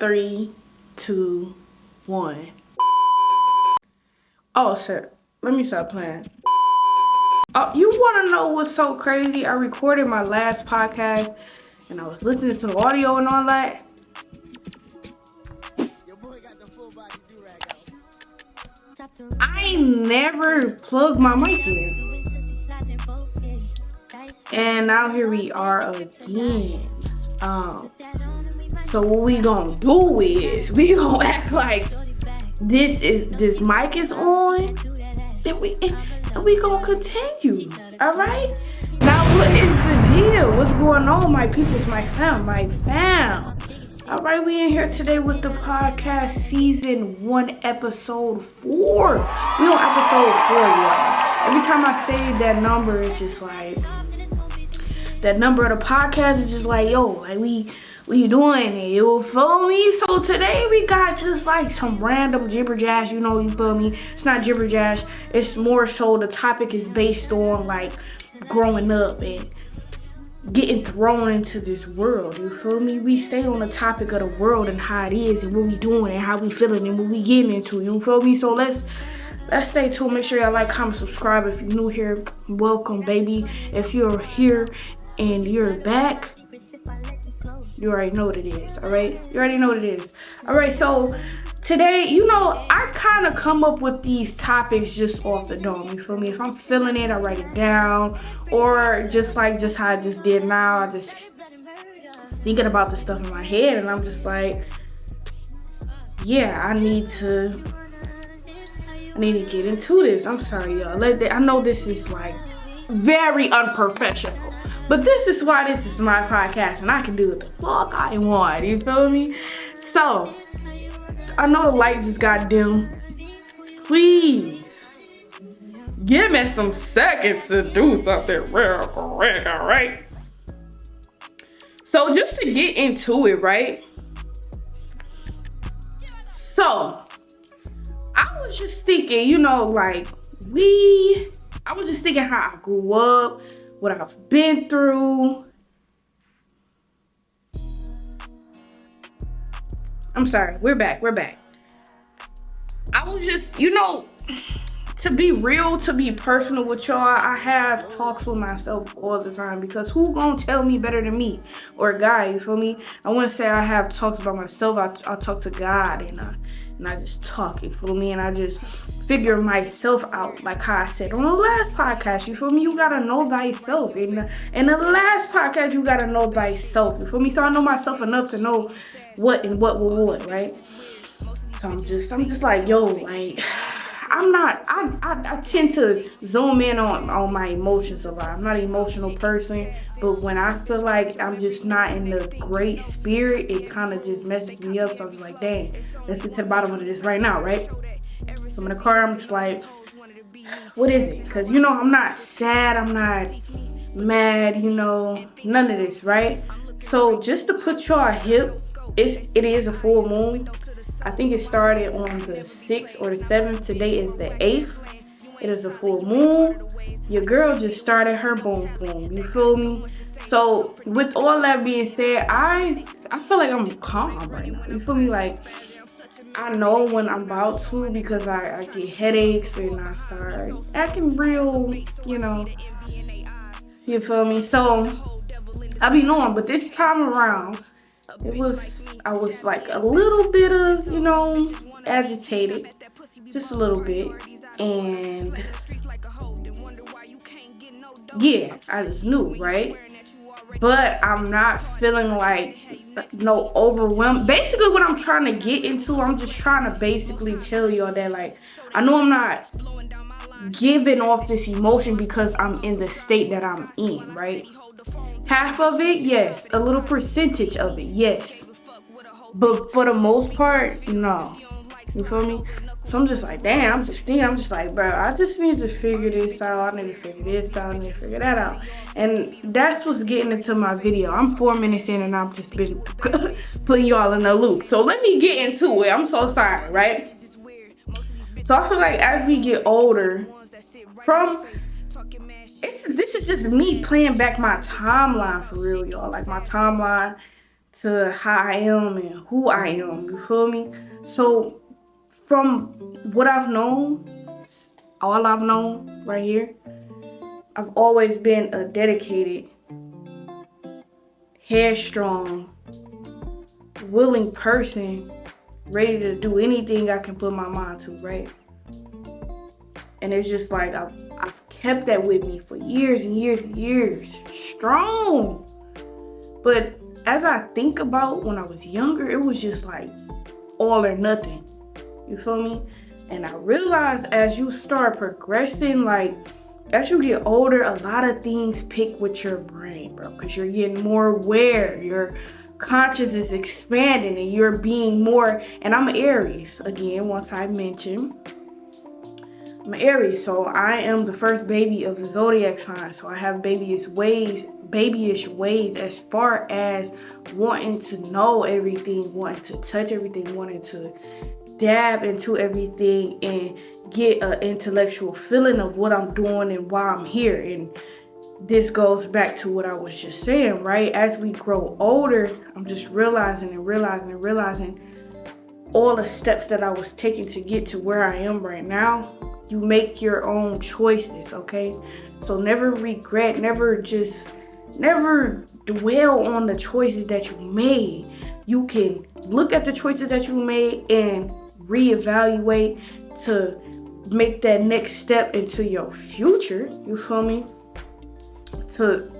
3, 2, 1. Oh shit, let me stop playing. Oh, you want to know what's so crazy? I recorded my last podcast and I was listening to the audio and all that. I never plugged my mic in. And now here we are again. So what we gonna do is we gonna act like this mic is on, and we gonna continue. All right. Now what is the deal? What's going on, my peoples, my fam? All right, we in here today with the podcast season 1, episode 4. We on episode 4, y'all. Every time I say that number, it's just like that number of the podcast is just like, yo, like we doing it, you feel me? So today we got just like some random gibber jazz, you feel me? It's not gibber jazz, it's more so the topic is based on like growing up and getting thrown into this world, you feel me? We stay on the topic of the world and how it is and what we doing and how we feeling and what we getting into, you feel me? So let's stay tuned. Make sure y'all like, comment, subscribe. If you're new here, welcome, baby. If you're here and you're back, you already know what it is, all right? You already know what it is. All right, so today, I kind of come up with these topics just off the dome, you feel me? If I'm feeling it, I write it down, or just how I just did now, I just thinking about the stuff in my head, and I'm just like, yeah, I need to get into this. I'm sorry, y'all. I know this is like very unprofessional, but this is why this is my podcast, and I can do what the fuck I want, you feel me? So, I know the light just got dim. Please, give me some seconds to do something real quick, alright? So, just to get into it, right? So, I was just thinking, I was just thinking how I grew up, what I've been through. I'm sorry, we're back. I was just, to be real, to be personal with y'all, I have talks with myself all the time because who gonna tell me better than me or a guy, you feel me? I wouldn't say I have talks about myself. I talk to God and I just talk, you feel me? And I just figure myself out, like how I said on the last podcast, you feel me? You gotta know thyself. In the last podcast, you gotta know thyself, you feel me? So I know myself enough to know what will what, right? So I'm just like, yo, like, I tend to zoom in on my emotions a lot. I'm not an emotional person, but when I feel like I'm just not in the great spirit, it kind of just messes me up. So I'm just like, dang, let's get to the bottom of this right now, right? So I'm in the car, I'm just like, what is it? Because, I'm not sad, I'm not mad, none of this, right? So just to put y'all hip, it is a full moon. I think it started on the 6th or the 7th. Today is the 8th. It is a full moon. Your girl just started her boom boom. You feel me? So with all that being said, I feel like I'm calm right now. You feel me? Like, I know when I'm about to because I get headaches and I start acting real, You feel me? So I be knowing, but this time around, I was like a little bit of, agitated, just a little bit, and yeah, I just knew, right? But I'm not feeling like no overwhelmed. Basically, what I'm trying to get into, I'm just trying to basically tell y'all that, like, I know I'm not giving off this emotion because I'm in the state that I'm in, right? Half of it, yes. A little percentage of it, yes. But for the most part, no. You feel me? So I'm just like, damn, I'm just like, bro, I just need to figure this out. I need to figure this out. I need to figure that out. And that's what's getting into my video. I'm 4 minutes in and I've just been putting y'all in the loop. So let me get into it. I'm so sorry, right? So I feel like as we get older, this is just me playing back my timeline for real, y'all. Like my timeline to how I am and who I am, you feel me? So from what I've known, all I've known right here, I've always been a dedicated, headstrong, willing person, ready to do anything I can put my mind to, right? And it's just like I've kept that with me for years and years and years, strong. But as I think about when I was younger, it was just like all or nothing. You feel me? And I realized as you start progressing, like as you get older, a lot of things pick with your brain, bro, because you're getting more aware. Your conscious is expanding and you're being more, and I'm an Aries, again, once I mentioned. I'm an Aries, so I am the first baby of the zodiac sign. So I have babyish ways as far as wanting to know everything, wanting to touch everything, wanting to dab into everything and get an intellectual feeling of what I'm doing and why I'm here. And this goes back to what I was just saying, right? As we grow older, I'm just realizing all the steps that I was taking to get to where I am right now. You make your own choices, okay? So never regret, never dwell on the choices that you made. You can look at the choices that you made and reevaluate to make that next step into your future, you feel me? To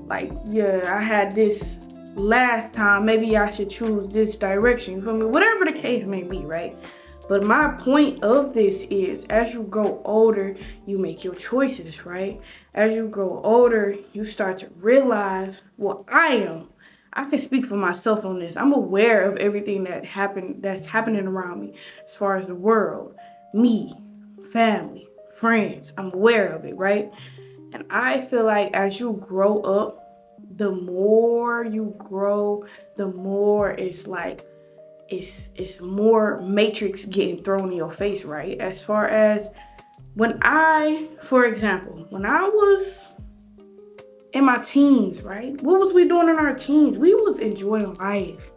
like, yeah, I had this last time, maybe I should choose this direction, you feel me? Whatever the case may be, right? But my point of this is, as you grow older, you make your choices, right? As you grow older, you start to realize, well, I can speak for myself on this. I'm aware of everything that's happening around me, as far as the world, me, family, friends. I'm aware of it, right? And I feel like as you grow up, the more you grow, the more it's like, it's more matrix getting thrown in your face, right? As far as for example, when I was in my teens, right? What was we doing in our teens? We was enjoying life.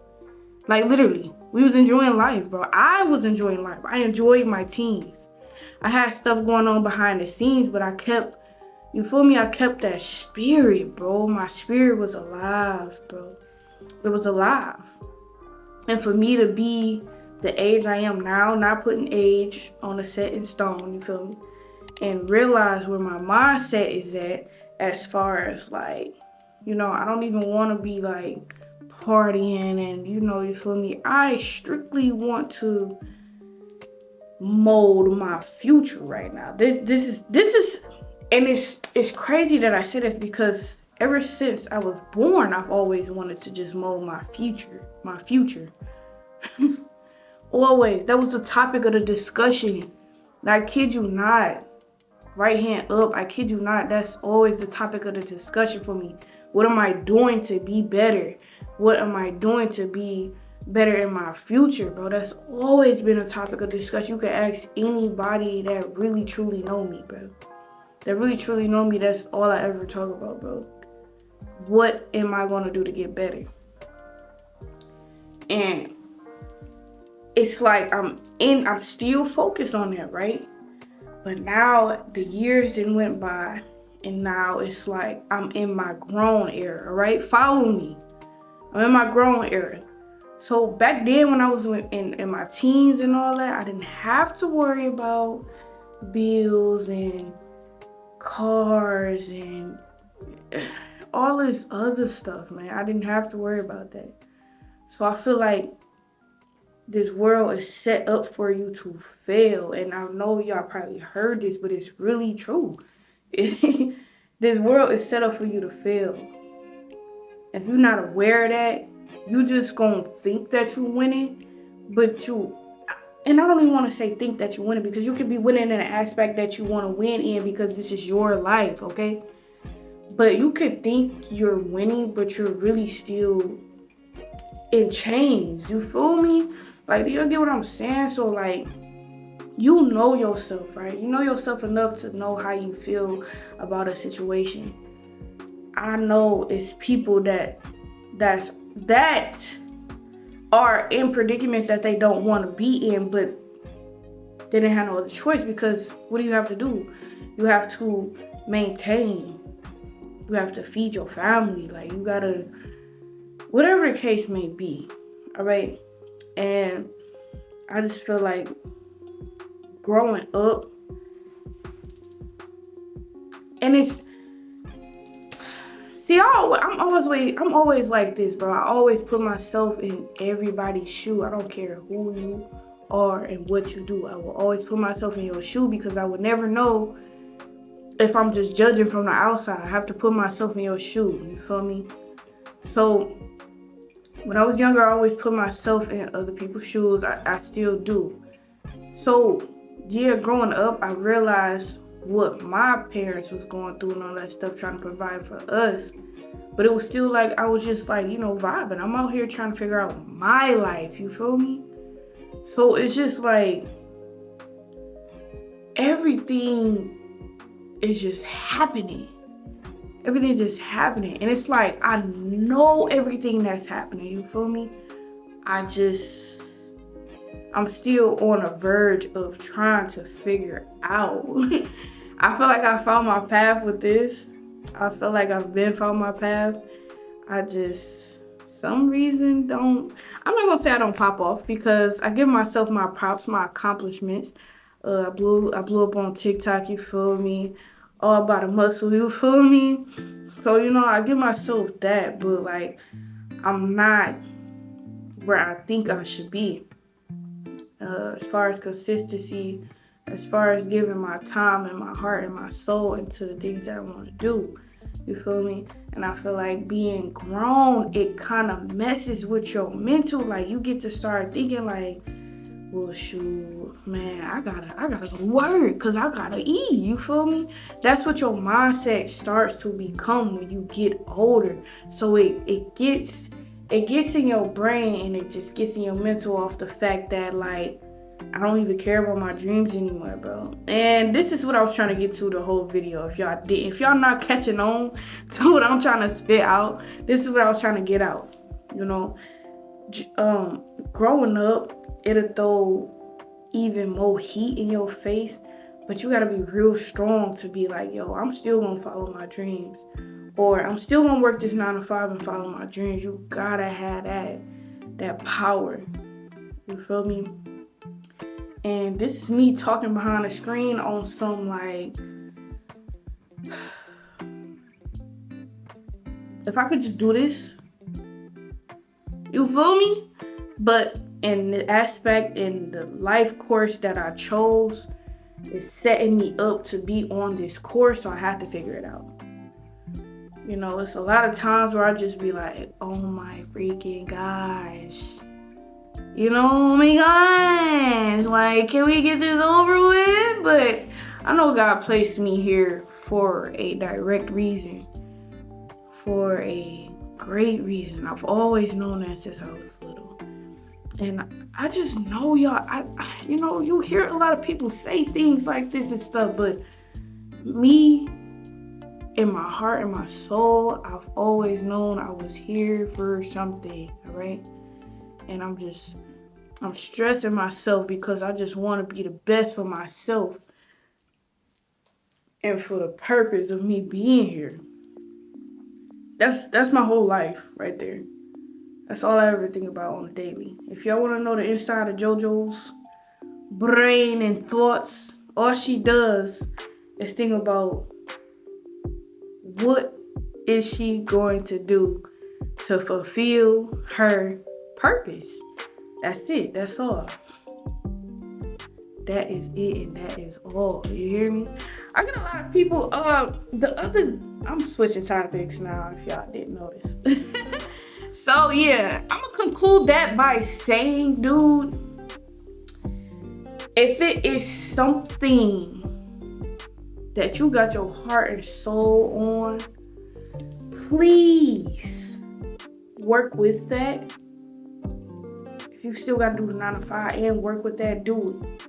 Like literally, we was enjoying life, bro. I was enjoying life. I enjoyed my teens. I had stuff going on behind the scenes, but I kept, you feel me? I kept that spirit, bro. My spirit was alive, bro. It was alive. And for me to be the age I am now, not putting age on a set in stone, you feel me? And realize where my mindset is at as far as like, you know, I don't even want to be like partying and, you know, you feel me? I strictly want to mold my future right now. This is, and it's crazy that I say this because ever since I was born, I've always wanted to just mold my future. Always. That was the topic of the discussion. I kid you not. Right hand up. I kid you not. That's always the topic of the discussion for me. What am I doing to be better? What am I doing to be better in my future, bro? That's always been a topic of discussion. You can ask anybody that really truly know me, bro. That really truly know me. That's all I ever talk about, bro. What am I going to do to get better? And it's like I'm still focused on that, right? But now the years then went by, and now it's like I'm in my grown era, right? Follow me. I'm in my grown era. So back then when I was in my teens and all that, I didn't have to worry about bills and cars and all this other stuff, man. I didn't have to worry about that. So I feel like this world is set up for you to fail. And I know y'all probably heard this, but it's really true. This world is set up for you to fail. If you're not aware of that, you just gonna think that you're winning, and I don't even want to say think that you're winning, because you could be winning in an aspect that you want to win in because this is your life, okay? But you could think you're winning, but you're really still in chains. You feel me? Like, do you get what I'm saying? So, like, you know yourself, right? You know yourself enough to know how you feel about a situation. I know it's people that's that are in predicaments that they don't want to be in, but they didn't have no other choice, because what do you have to do? You have to maintain. You have to feed your family. Like, you gotta, whatever the case may be, all right? And I just feel like growing up, and it's, see, I'm always like this, bro. I always put myself in everybody's shoe. I don't care who you are and what you do. I will always put myself in your shoe, because I would never know if I'm just judging from the outside. I have to put myself in your shoe. You feel me? So when I was younger, I always put myself in other people's shoes. I still do. So yeah, growing up, I realized what my parents was going through and all that stuff, trying to provide for us. But it was still like, I was just like, vibing. I'm out here trying to figure out my life, you feel me? So it's just like, everything is just happening. Everything's just happening. And it's like, I know everything that's happening, you feel me? I'm still on a verge of trying to figure out. I feel like I found my path with this. I feel like I've been found my path. I just, some reason I'm not gonna say I don't pop off, because I give myself my props, my accomplishments. I blew up on TikTok, you feel me? All about a muscle, you feel me? So, I give myself that, but like, I'm not where I think I should be. As far as consistency, as far as giving my time and my heart and my soul into the things that I want to do. You feel me? And I feel like being grown, it kind of messes with your mental. Like, you get to start thinking like, well, shoot, man, I gotta go to work, because I gotta eat. You feel me? That's what your mindset starts to become when you get older. So it gets in your brain, and it just gets in your mental off the fact that, like, I don't even care about my dreams anymore, bro. And this is what I was trying to get to the whole video. If y'all not catching on to what I'm trying to spit out, this is what I was trying to get out. Growing up, it'll throw even more heat in your face, but you gotta be real strong to be like, yo, I'm still gonna follow my dreams, or I'm still gonna work this 9 to 5 and follow my dreams. You gotta have that power. You feel me? And this is me talking behind the screen on some like, if I could just do this, you feel me? But in the aspect, in the life course that I chose, is setting me up to be on this course, so I have to figure it out. It's a lot of times where I just be like, oh my freaking gosh. Oh my gosh, like, can we get this over with? But I know God placed me here for a direct reason, for a great reason. I've always known that since I was little. And I just know, y'all, you hear a lot of people say things like this and stuff, but me, in my heart and my soul, I've always known I was here for something, all right? And I'm stressing myself, because I just want to be the best for myself and for the purpose of me being here. That's my whole life right there. That's all I ever think about on a daily. If y'all want to know the inside of JoJo's brain and thoughts, all she does is think about what is she going to do to fulfill her purpose. That's it. That's all. That is it, and that is all. You hear me? I get a lot of people. I'm switching topics now, if y'all didn't notice. So yeah, I'm gonna conclude that by saying, dude, if it is something that you got your heart and soul on, please work with that. If you still gotta do the 9 to 5 and work with that, do it.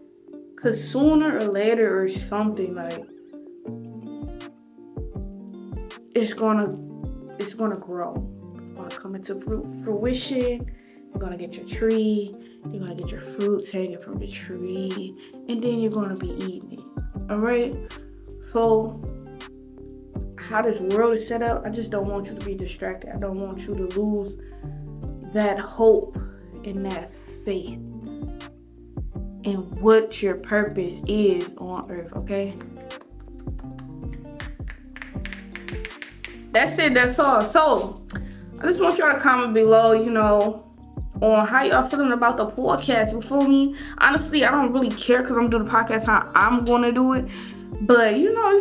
Cause sooner or later or something, like, it's gonna grow. It's gonna come into fruition. You're gonna get your tree. You're gonna get your fruits hanging from the tree, and then you're gonna be eating it. All right. So, how this world is set up, I just don't want you to be distracted. I don't want you to lose that hope and that faith in what your purpose is on earth. Okay. That's it. That's all. So, I just want y'all to comment below, on how y'all feeling about the podcast. You feel me? Honestly, I don't really care because I'm doing the podcast how I'm going to do it. But,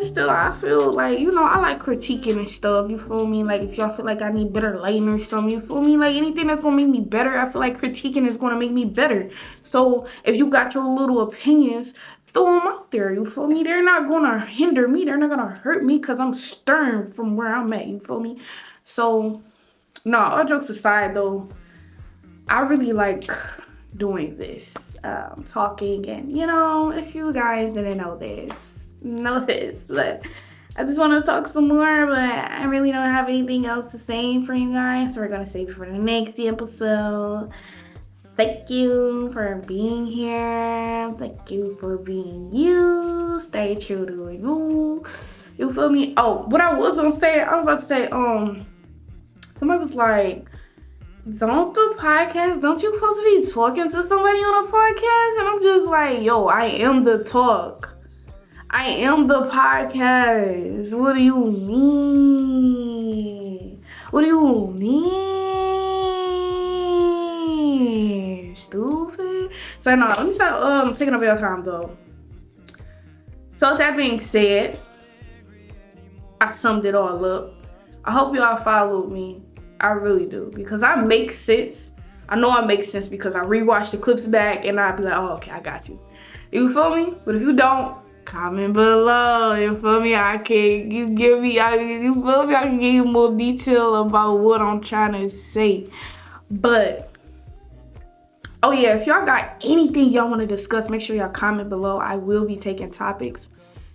still, I feel like, I like critiquing and stuff. You feel me? Like, if y'all feel like I need better lighting or something, you feel me? Like, anything that's going to make me better, I feel like critiquing is going to make me better. So, if you got your little opinions, throw them out there, you feel me? They're not going to hinder me. They're not going to hurt me because I'm stern from where I'm at, you feel me? So, no, all jokes aside, though, I really like doing this, talking, and, if you guys didn't know this, but I just want to talk some more, but I really don't have anything else to say for you guys, so we're going to save it for the next episode. Thank you for being here. Thank you for being you. Stay true to you. You feel me? Oh, what I was about to say, somebody was like, don't you supposed to be talking to somebody on a podcast? And I'm just like, yo, I am the talk. I am the podcast. What do you mean? What do you mean? Stupid. So no, let me start taking up your time though. So with that being said, I summed it all up. I hope y'all followed me. I really do, because I make sense. I know I make sense because I rewatch the clips back and I be like, oh, okay, I got you. You feel me? But if you don't, comment below. You feel me? I can give you more detail about what I'm trying to say. But oh yeah, if y'all got anything y'all want to discuss, make sure y'all comment below. I will be taking topics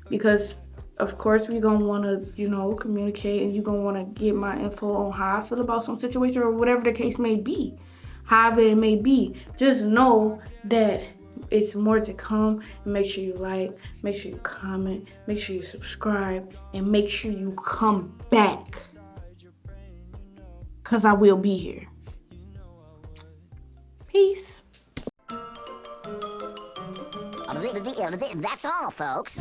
because of course, we're going to want to, communicate, and you're going to want to get my info on how I feel about some situation or whatever the case may be. However it may be. Just know that it's more to come. And make sure you like, make sure you comment, make sure you subscribe, and make sure you come back. Because I will be here. Peace. That's all, folks.